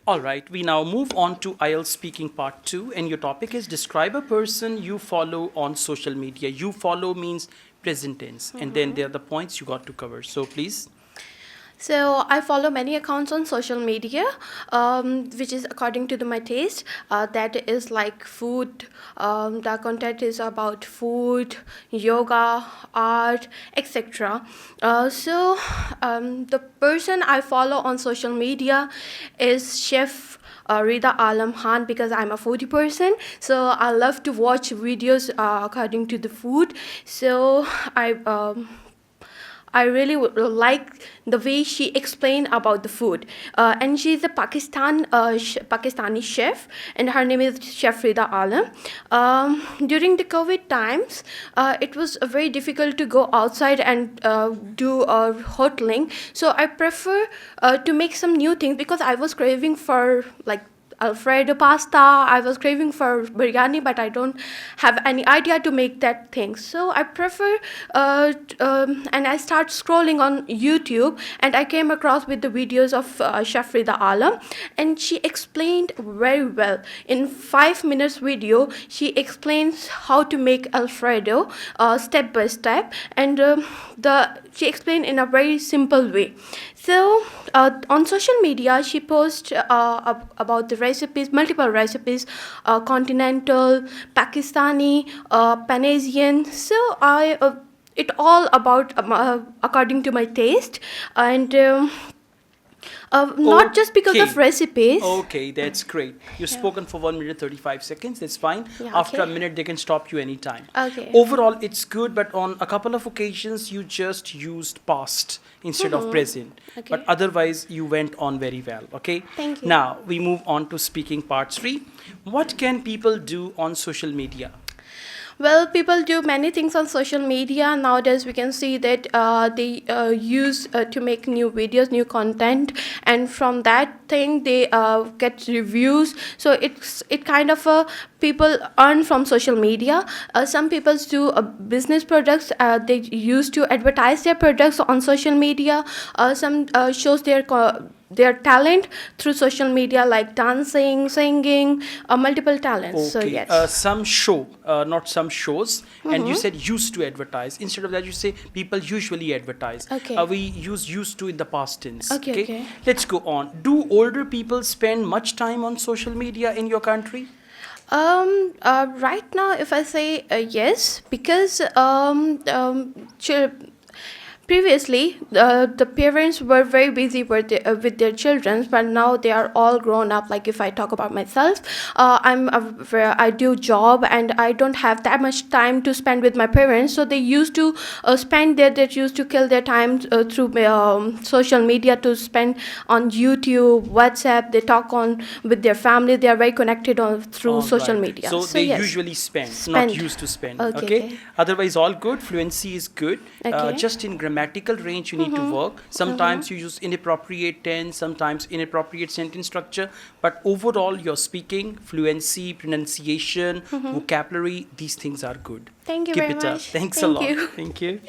All right, we now move on to Ielts speaking part 2, and your topic is describe a person you follow on social media. You follow means present tense, and then there are the points you got to cover. So please. So I follow many accounts on social media, which is according to my taste. That is like food. The content is about food, yoga, art, etc. The person I follow on social media is Chef Rida Alam Khan, because I'm a foodie person. So I love to watch videos according to the food. So I really like the way she explained about the food. And she's a Pakistani chef, and her name is Chef Rida Alam. During the COVID times, it was very difficult to go outside and do hoteling. So I prefer to make some new things, because I was craving for like Alfredo pasta. I was craving for biryani, but I don't have any idea to make that thing. So I prefer, and I start scrolling on YouTube, and I came across with the videos of Chef Rida Alam, and she explained very well. In 5 minutes video, she explains how to make Alfredo step by step, and she explained in a very simple way. So on social media, she posts about the recipes, multiple recipes, continental, Pakistani, Panasian. So it all about according to my taste, and not just because of Okay. recipes. Okay, that's great. You've spoken for 1 minute 35 seconds. That's fine. Yeah, After a okay. minute, they can stop you anytime. Okay. Overall, it's good, but on a couple of occasions, you just used past instead of present. Okay. But otherwise, you went on very well. Okay. Thank you. Now we move on to speaking part 3. What can people do on social media? Well, people do many things on social media nowadays. We can see that they use to make new videos, new content, and from that thing they get reviews. So it kind of people earn from social media. Some people do business products. They use to advertise their products on social media. Some shows their talent through social media, like dancing, singing, multiple talents. So Okay. yes. Some show, not some shows. And you said used to advertise. Instead of that, you say people usually advertise. Okay. We use used to in the past tense. Okay. Let's go on. Do older people spend much time on social media in your country? Right now, if I say yes, because previously the parents were very busy with their children, but now they are all grown up. Like if I talk about myself, I do job, and I don't have that much time to spend with my parents. So they used to they used to kill their time through social media, to spend on YouTube, WhatsApp. They talk on with their family. They are very connected on through All social right. media. So they yes. usually spend, Spend. not used to spend. Okay. Otherwise, all good. Fluency is good. Okay. Just in grammatical range, you need to work. Sometimes you use inappropriate tense, sometimes inappropriate sentence structure. But overall, your speaking, fluency, pronunciation, vocabulary, these things are good. Thank you Keep very it up. much. Thanks a Thank lot. you. Thank you.